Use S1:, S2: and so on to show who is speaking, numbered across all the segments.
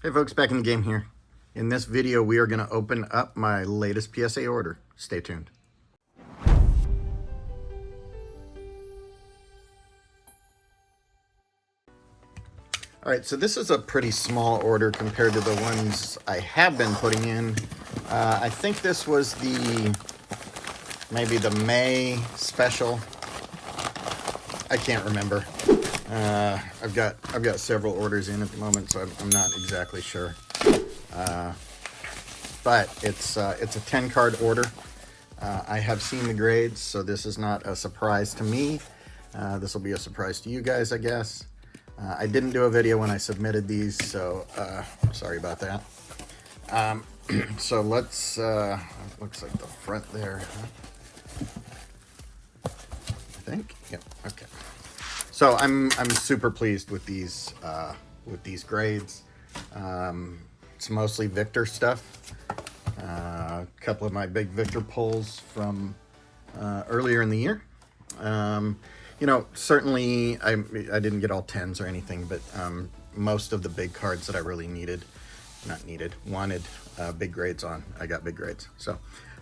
S1: Hey folks, back in the game here. In this video, we are going to open up my latest PSA order. Stay tuned. All right, so this is a pretty small order compared to the ones I have been putting in. I think this was maybe the May special. I can't remember. I've got several orders in at the moment, so I'm not exactly sure. But it's a 10-card order. I have seen the grades, so this is not a surprise to me. This will be a surprise to you guys, I guess. I didn't do a video when I submitted these, so sorry about that. So let's, looks like the front there, huh? I think, yep, okay. So I'm super pleased with these grades. It's mostly Victor stuff. A couple of my big Victor pulls from earlier in the year. You know, certainly I didn't get all 10s or anything, but most of the big cards that I really wanted big grades on, I got big grades. So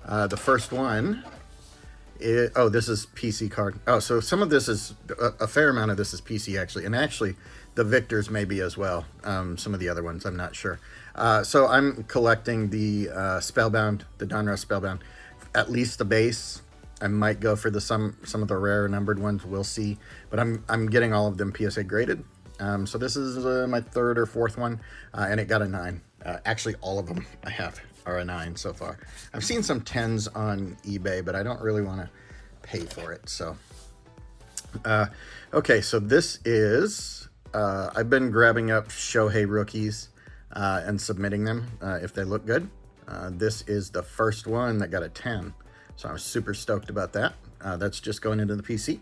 S1: the first one is, this is PC card. Oh, so some of this is, a fair amount of this is PC actually, and actually the Victors maybe as well. Some of the other ones, I'm not sure. So I'm collecting the Spellbound, the Donruss Spellbound, at least the base. I might go for some of the rare numbered ones. We'll see. But I'm getting all of them PSA graded. So this is my third or fourth one, and it got a 9. Actually, all of them I have are a 9 so far. I've seen some 10s on eBay, but I don't really want to pay for it. So, okay. So this is I've been grabbing up Shohei rookies and submitting them if they look good. This is the first one that got a 10. So I'm super stoked about that. That's just going into the PC.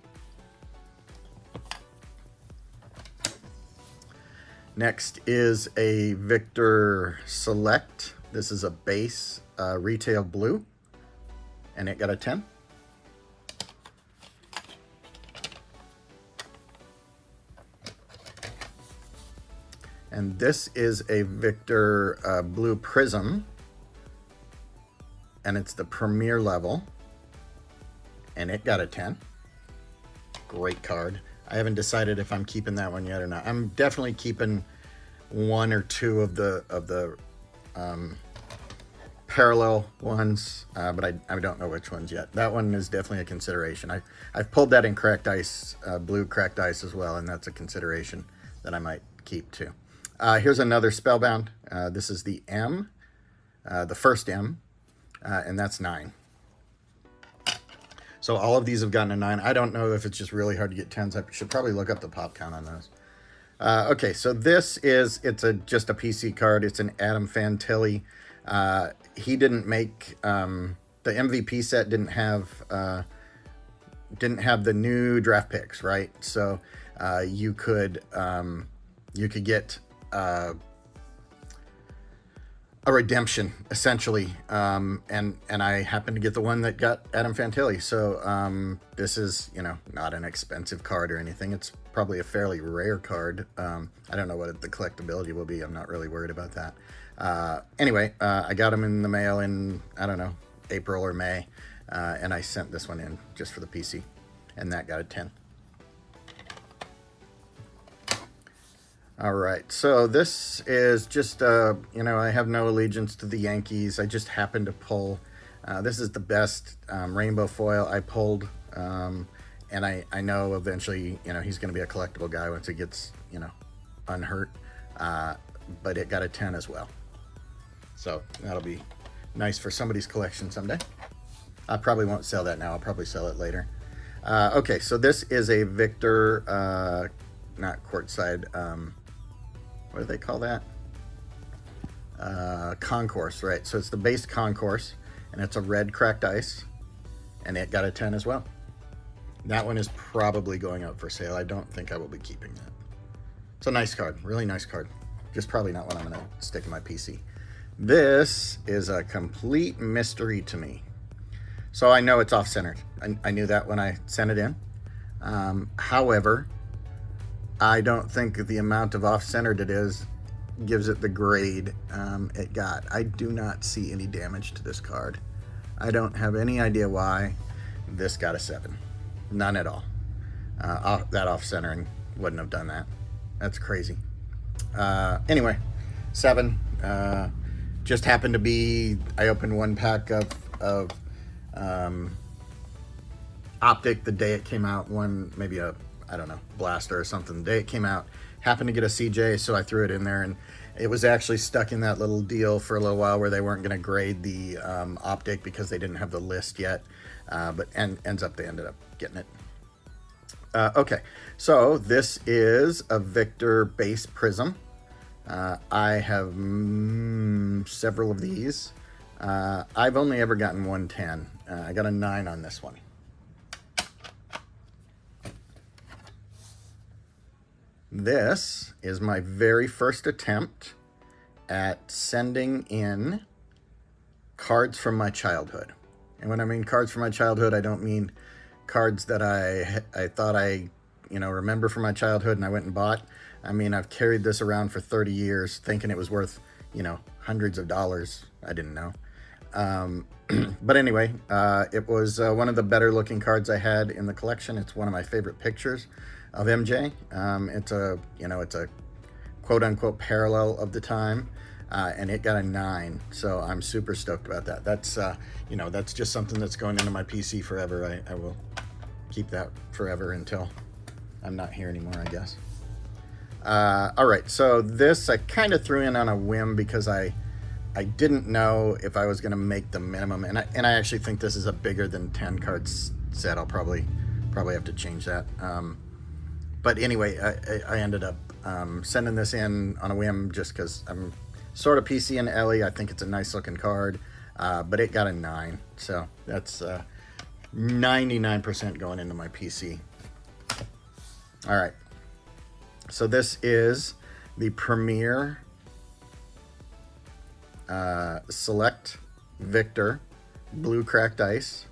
S1: Next is a Victor Select. This is a base retail blue, and it got a 10. And this is a Victor Blue Prism, and it's the premier level, and it got a 10. Great card. I haven't decided if I'm keeping that one yet or not. I'm definitely keeping one or two of the parallel ones, but I don't know which ones yet. That one is definitely a consideration. I've pulled that in cracked ice, blue cracked ice as well, and that's a consideration that I might keep too. Here's another Spellbound. This is the M, the first M, and that's 9. So all of these have gotten a 9. I don't know if it's just really hard to get 10s. I should probably look up the pop count on those. Okay, so this is, just a PC card. It's an Adam Fantilli. He didn't make, the MVP set didn't have the new draft picks, right? So you could get a redemption essentially, and I happened to get the one that got Adam Fantilli. So this is, you know, not an expensive card or anything. It's probably a fairly rare card. I don't know what the collectability will be. I'm not really worried about that. Anyway, I got them in the mail in, I don't know, April or May, and I sent this one in just for the PC, and that got a 10. All right, so this is just, you know, I have no allegiance to the Yankees. I just happened to pull, this is the best rainbow foil I pulled, and I know eventually, you know, he's going to be a collectible guy once he gets, you know, unhurt, but it got a 10 as well. So that'll be nice for somebody's collection someday. I probably won't sell that now. I'll probably sell it later. Okay, so this is a Victor, not courtside, what do they call that? Concourse, right? So it's the base Concourse, and it's a red cracked ice, and it got a 10 as well. That one is probably going up for sale. I don't think I will be keeping that. It's a nice card, really nice card. Just probably not one I'm going to stick in my PC. This is a complete mystery to me. So I know it's off-centered. I knew that when I sent it in. However, I don't think the amount of off-centered it is gives it the grade it got. I do not see any damage to this card. I don't have any idea why this got a 7. None at all. That off-centering wouldn't have done that. That's crazy. Anyway, 7. Just happened to be, I opened one pack of Optic the day it came out, maybe a, I don't know, blaster or something. The day it came out, happened to get a CJ, so I threw it in there, and it was actually stuck in that little deal for a little while where they weren't going to grade the Optic because they didn't have the list yet, but they ended up getting it. Okay, so this is a Victor base prism. I have several of these. I've only ever gotten 110. I got a 9 on this one. This is my very first attempt at sending in cards from my childhood. And when I mean cards from my childhood, I don't mean cards that I thought I remember from my childhood and I went and bought. I mean, I've carried this around for 30 years thinking it was worth, hundreds of dollars. I didn't know. But anyway, it was one of the better looking cards I had in the collection. It's one of my favorite pictures of MJ. It's a quote unquote parallel of the time. And it got a 9, so I'm super stoked about that. That's that's just something that's going into my PC forever. I will keep that forever until I'm not here anymore, I guess. All right, so this I kind of threw in on a whim because I didn't know if I was going to make the minimum, and I actually think this is a bigger than 10 cards set. I'll probably have to change that. But anyway, I ended up sending this in on a whim just because I'm sort of PC and Ellie. I think it's a nice looking card, but it got a 9, so that's 99% going into my PC. All right, so this is the Premier Select Victor Blue Cracked Ice,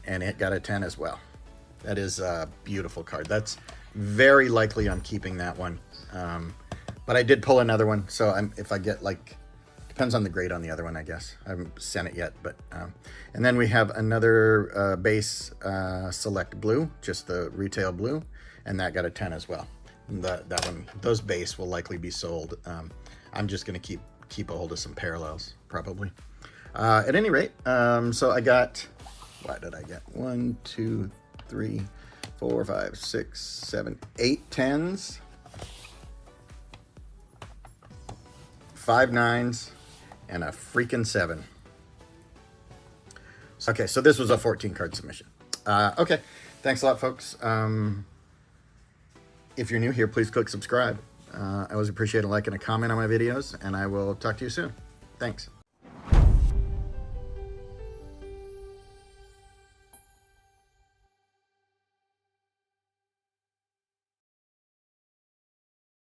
S1: and it got a 10 as well. That is a beautiful card. That's very likely I'm keeping that one. But I did pull another one, so if I get depends on the grade on the other one, I guess. I haven't sent it yet, but and then we have another base Select Blue, just the retail blue, and that got a 10 as well. That one, those base will likely be sold. I'm just gonna keep a hold of some parallels probably. At any rate, so I got, what did I get? 1, 2, 3, 4, 5, 6, 7, 8 10s. 5 9s and a freaking 7. Okay, so this was a 14 card submission. Okay, thanks a lot, folks. If you're new here, please click subscribe. I always appreciate a like and a comment on my videos, and I will talk to you soon. Thanks.